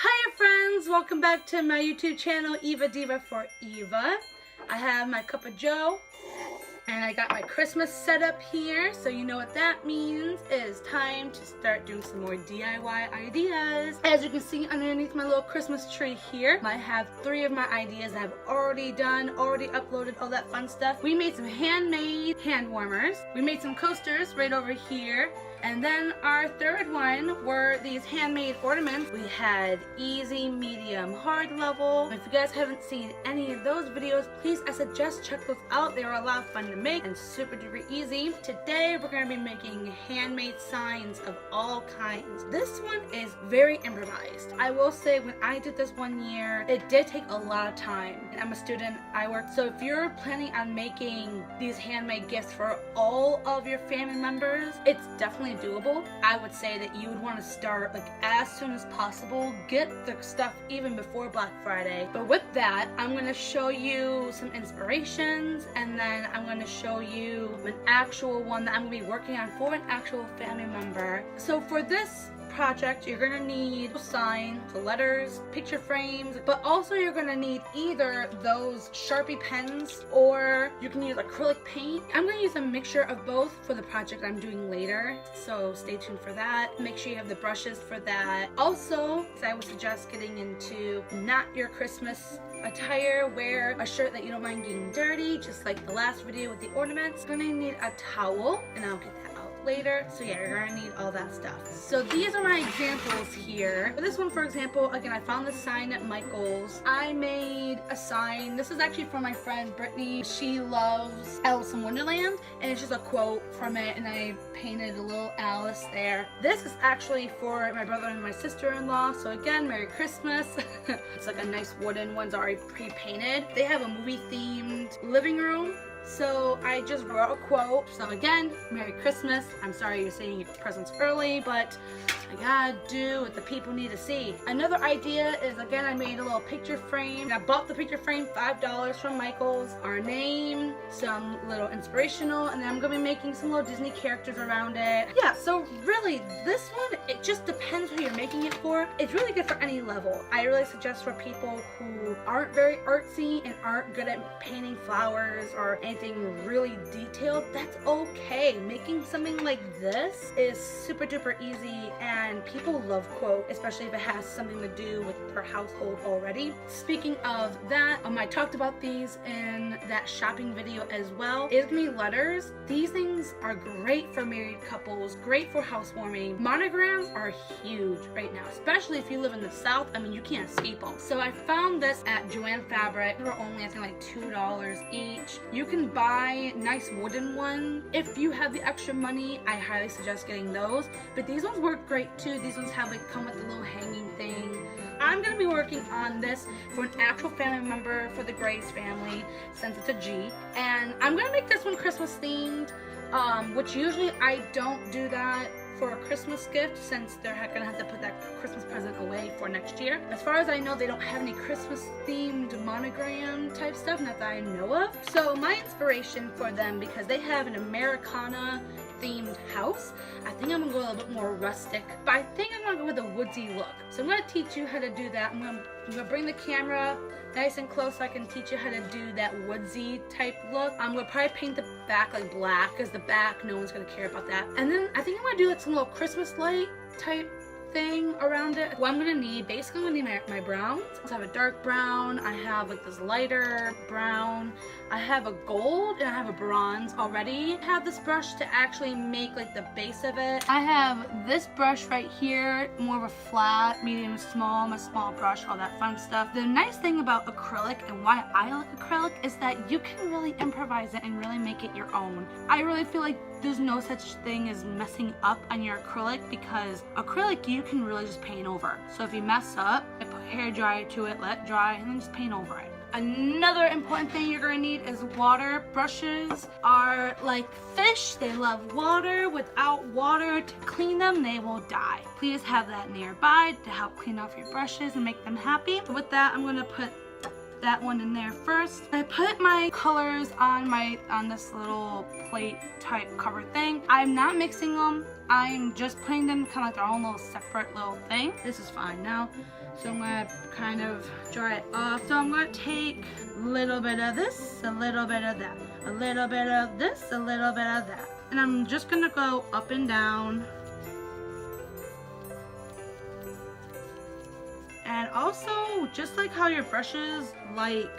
Hiya friends, welcome back to my YouTube channel, Eva Diva for Eva. I have my cup of joe and I got my Christmas setup here, so you know what that means. It is time to start doing some more DIY ideas. As you can see underneath my little Christmas tree here, I have 3 of my ideas I've already done, already uploaded, all that fun stuff. We made some handmade hand warmers. We made some coasters right over here. And then our third one were these handmade ornaments. We had easy, medium, hard level. If you guys haven't seen any of those videos, please, I suggest check those out. They were a lot of fun to make and super duper easy. Today we're going to be making handmade signs of all kinds. This one is very improvised. I will say when I did this one year, it did take a lot of time. I'm a student, I work. So if you're planning on making these handmade gifts for all of your family members, it's definitely doable. I would say that you would want to start like as soon as possible. Get the stuff even before Black Friday. But with that, I'm going to show you some inspirations, and then I'm going to show you an actual one that I'm going to be working on for an actual family member. So for this project, you're gonna need a sign, the letters, picture frames, but also you're gonna need either those Sharpie pens or you can use acrylic paint. I'm gonna use a mixture of both for the project I'm doing later, so stay tuned for that. Make sure you have the brushes for that. Also, I would suggest getting into not your Christmas attire. Wear a shirt that you don't mind getting dirty, just like the last video with the ornaments. You're gonna need a towel, and I'll get that out later. So yeah, you're gonna need all that stuff. So these are my examples here. For this one, for example, again, I found this sign at Michael's. I made a sign. This is actually from my friend Brittany. She loves Alice in Wonderland, and it's just a quote from it, and I painted a little Alice there. This is actually for my brother and my sister-in-law, so again, Merry Christmas. It's like a nice wooden one's already pre-painted. They have a movie-themed living room, so I just wrote a quote. So again, Merry Christmas. I'm sorry you're saying your presents early, but I gotta do what the people need to see. Another idea is, again, I made a little picture frame. I bought the picture frame, $5 from Michael's. Our name, some little inspirational, and then I'm gonna be making some little Disney characters around it. Yeah, so really, this one, it just depends who you're making it for. It's really good for any level. I really suggest for people who aren't very artsy and aren't good at painting flowers or anything really detailed. That's okay. Making something like this is super duper easy, and people love quote, especially if it has something to do with her household already. Speaking of that, I talked about these in that shopping video as well. It's gonna be letters. These things are great for married couples, great for housewarming. Monograms are huge right now, especially if you live in the South. I mean, you can't escape them. So I found this at Joann Fabric. They were only, I think, like $2 each. You can buy nice wooden ones. If you have the extra money, I highly suggest getting those. But these ones work great too. These ones have like come with a little hanging thing. I'm gonna be working on this for an actual family member for the Grace family, since it's a G, and I'm gonna make this one Christmas themed, which usually I don't do that for a Christmas gift, since they're gonna have to put that Christmas present away for next year. As far as I know, they don't have any Christmas themed monogram type stuff, not that I know of. So my inspiration for them, because they have an Americana themed house, I think I'm gonna go a little bit more rustic, but I think I'm gonna go with a woodsy look. So I'm gonna teach you how to do that. I'm gonna bring the camera nice and close so I can teach you how to do that woodsy type look. I'm gonna probably paint the back like black, because the back, no one's gonna care about that. And then I think I'm gonna do like some little Christmas light type thing around it. What I'm gonna need, basically I'm gonna need my browns. So I have a dark brown, I have like this lighter brown, I have a gold, and I have a bronze already. I have this brush to actually make like the base of it. I have this brush right here, more of a flat, medium, small, my small brush, all that fun stuff. The nice thing about acrylic, and why I like acrylic, is that you can really improvise it and really make it your own. I really feel like there's no such thing as messing up on your acrylic, because acrylic you can really just paint over. So if you mess up, I put hair dryer to it, let it dry, and then just paint over it. Another important thing you're gonna need is water. Brushes are like fish. They love water. Without water to clean them, they will die. Please have that nearby to help clean off your brushes and make them happy. But with that, I'm gonna put that one in there first. I put my colors on this little plate type cover thing. I'm not mixing them. I'm just putting them kind of like their own little separate little thing. This is fine. Now So I'm gonna kind of dry it off. So I'm gonna take a little bit of this, a little bit of that, a little bit of this, a little bit of that. And I'm just gonna go up and down. And also, just like how your brushes like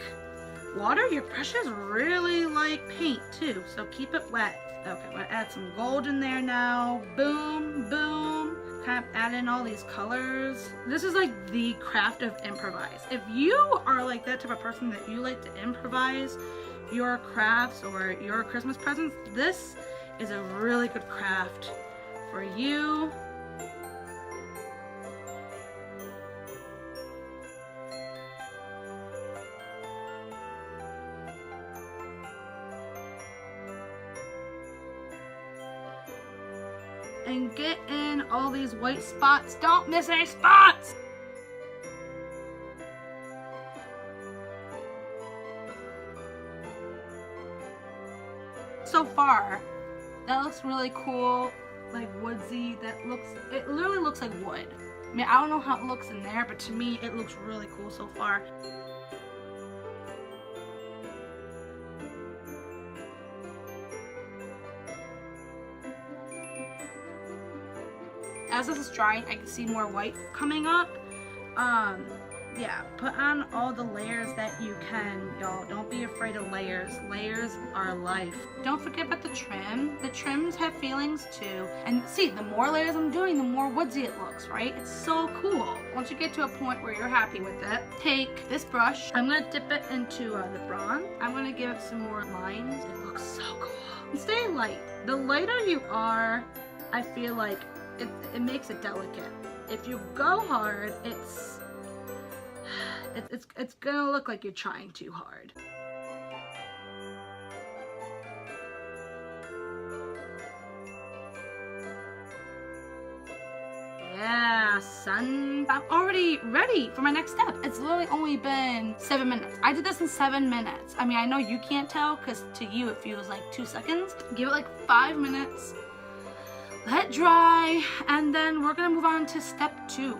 water, your brushes really like paint too. So keep it wet. Okay, I'm gonna add some gold in there now. Boom, boom. Kind of add in all these colors. This is like the craft of improvise. If you are like that type of person that you like to improvise your crafts or your Christmas presents, this is a really good craft for you. And get in all these white spots. Don't miss any spots! So far, that looks really cool, like woodsy. It literally looks like wood. I mean, I don't know how it looks in there, but to me, it looks really cool so far. As this is drying, I can see more white coming up. Yeah, put on all the layers that you can, y'all. Don't be afraid of layers. Layers are life. Don't forget about the trim. The trims have feelings too. And see, the more layers I'm doing, the more woodsy it looks, right? It's so cool. Once you get to a point where you're happy with it, take this brush. I'm gonna dip it into the bronze. I'm gonna give it some more lines. It looks so cool. And stay light. The lighter you are, I feel like it makes it delicate. If you go hard, it's gonna look like you're trying too hard. Yeah, son. I'm already ready for my next step. It's literally only been 7 minutes. I did this in 7 minutes. I mean, I know you can't tell because to you it feels like 2 seconds. Give it like 5 minutes. Let it dry, and then we're gonna move on to step 2.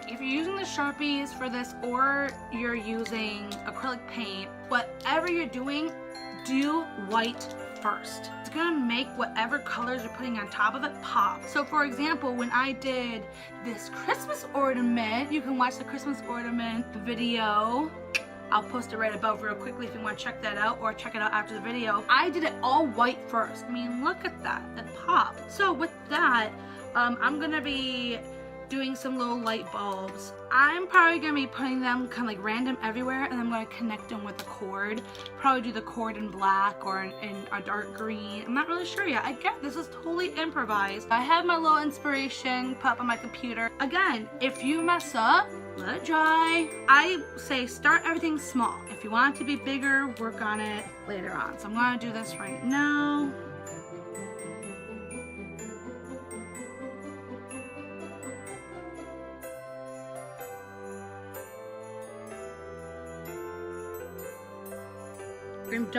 If you're using the Sharpies for this or you're using acrylic paint, whatever you're doing, do white first. It's gonna make whatever colors you're putting on top of it pop. So for example, when I did this Christmas ornament, you can watch the Christmas ornament video. I'll post it right above real quickly if you want to check that out, or check it out after the video. I did it all white first. I mean, look at that, it popped. So with that, I'm gonna be doing some little light bulbs. I'm probably gonna be putting them kind of like random everywhere, and I'm gonna connect them with a cord. Probably do the cord in black or in a dark green. I'm not really sure yet. Again, this is totally improvised. I have my little inspiration put up on my computer. Again, if you mess up, let it dry. I say start everything small. If you want it to be bigger, work on it later on. So I'm gonna do this right now. And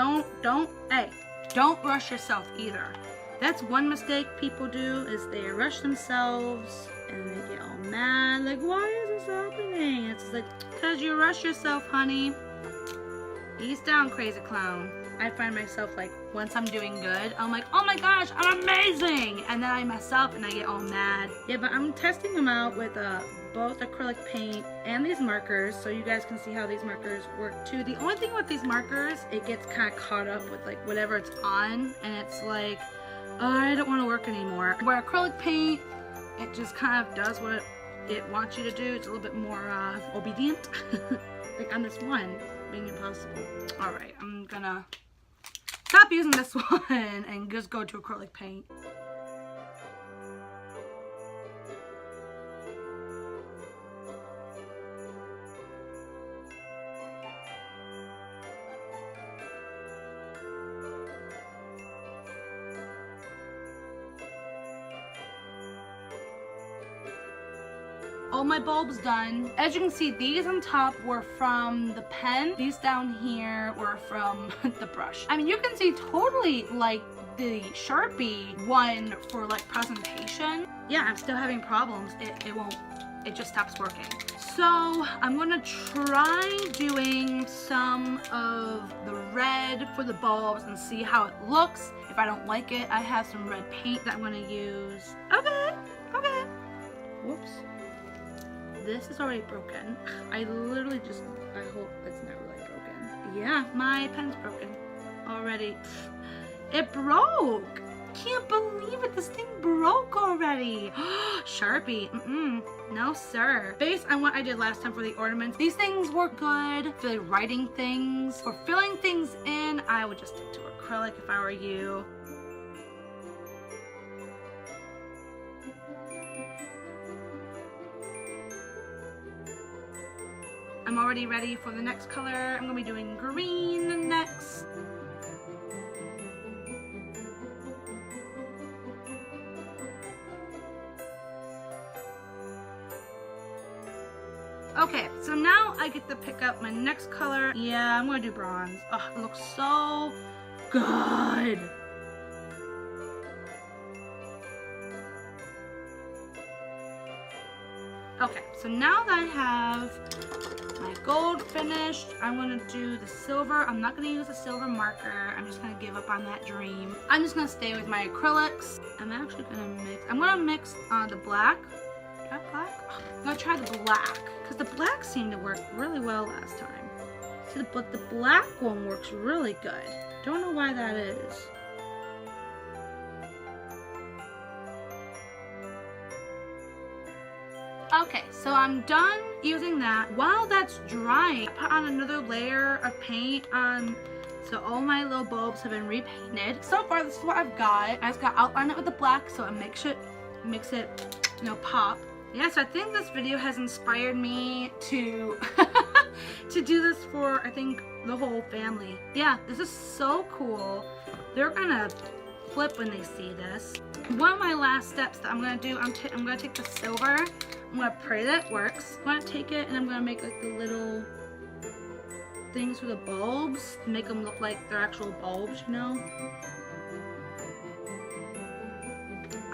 don't rush yourself either. That's one mistake people do, is they rush themselves and they get all mad, like, why is this happening? It's like, because you rush yourself, honey. Ease down, crazy clown. I find myself like, once I'm doing good, I'm like, oh my gosh, I'm amazing! And then I mess up and I get all mad. Yeah, but I'm testing them out with both acrylic paint and these markers, so you guys can see how these markers work too. The only thing with these markers, it gets kind of caught up with like whatever it's on, and it's like, oh, I don't want to work anymore. Where acrylic paint, it just kind of does what it wants you to do. It's a little bit more obedient. Like on this one, being impossible. All right, I'm gonna stop using this one and just go to acrylic paint. All my bulbs done. As you can see, these on top were from the pen. These down here were from the brush. I mean, you can see totally like the Sharpie one for like presentation. Yeah, I'm still having problems. it just stops working. So I'm gonna try doing some of the red for the bulbs and see how it looks. If I don't like it, I have some red paint that I'm gonna use. Okay, okay. Whoops. This is already broken. I literally just, I hope it's not really broken. Yeah, my pen's broken already. It broke. Can't believe it. This thing broke already. Sharpie. No, sir. Based on what I did last time for the ornaments, these things were good for like writing things. For filling things in, I would just stick to acrylic if I were you. I'm already ready for the next color. I'm gonna be doing green next. Okay, so now I get to pick up my next color. Yeah, I'm gonna do bronze. Oh, it looks so good. Okay, so now that I have my gold finished, I'm gonna do the silver. I'm not gonna use a silver marker. I'm just gonna give up on that dream. I'm just gonna stay with my acrylics. I'm actually gonna mix the black. Is that black? Oh, I'm gonna try the black, because the black seemed to work really well last time. See, but the black one works really good. Don't know why that is. Okay, so I'm done using that. While that's drying, I put on another layer of paint on, so all my little bulbs have been repainted. So far, this is what I've got. I just got to outline it with the black so it makes it, you know, pop. Yeah, so I think this video has inspired me to to do this for, I think, the whole family. Yeah, this is so cool. They're gonna flip when they see this. One of my last steps that I'm gonna do, I'm gonna take the silver. I'm gonna pray that it works. I'm gonna take it and I'm gonna make like the little things for the bulbs to make them look like they're actual bulbs, you know?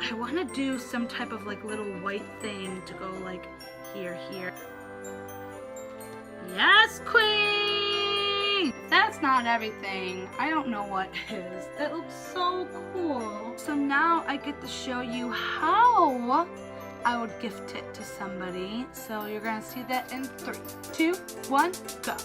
I want to do some type of like little white thing to go like here. Yes, queen! That's not everything. I don't know what is. It looks so cool. So now I get to show you how I would gift it to somebody. So you're gonna see that in 3, 2, 1, go.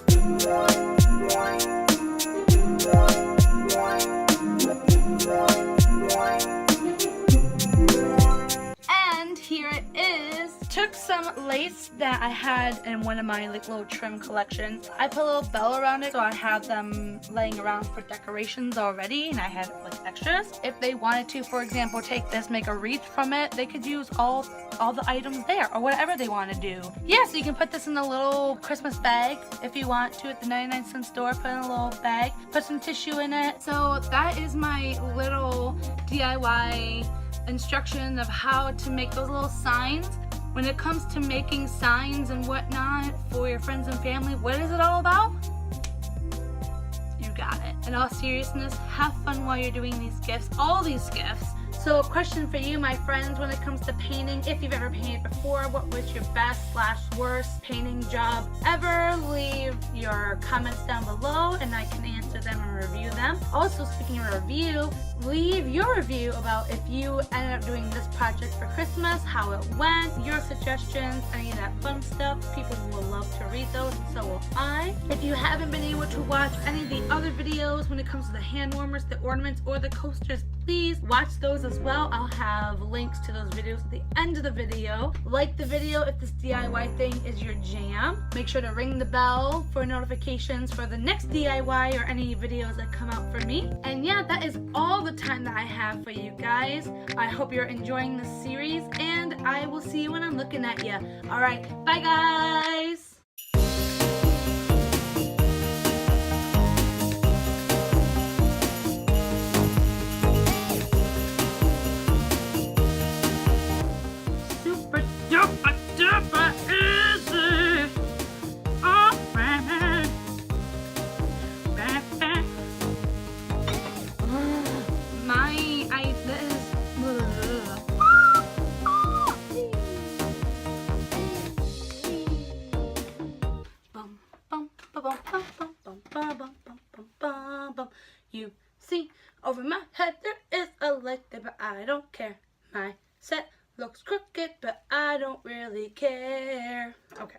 And here it is. Took some lace that I had in one of my like little trim collections. I put a little bell around it, so I have them laying around for decorations already, and I had like extras. If they wanted to, for example, take this, make a wreath from it, they could use all the items there, or whatever they want to do. Yeah, so you can put this in a little Christmas bag if you want to at the 99-cent store. Put in a little bag, put some tissue in it. So that is my little DIY instruction of how to make those little signs. When it comes to making signs and whatnot for your friends and family, what is it all about? You got it. In all seriousness, have fun while you're doing these gifts, all these gifts. So a question for you, my friends, when it comes to painting, if you've ever painted before, what was your best/worst painting job ever? Leave your comments down below and I can answer them and review them. Also, speaking of review, leave your review about if you ended up doing this project for Christmas, how it went, your suggestions, any of that fun stuff. People will love to read those, so will I. If you haven't been able to watch any of the other videos when it comes to the hand warmers, the ornaments, or the coasters, please watch those as well. I'll have links to those videos at the end of the video. Like the video if this DIY thing is your jam. Make sure to ring the bell for notifications for the next DIY or any videos that come out for me. And yeah, that is all the time that I have for you guys. I hope you're enjoying this series, and I will see you when I'm looking at you. Alright, bye guys! You see, over my head there is a light there, but I don't care. My set looks crooked, but I don't really care. Okay.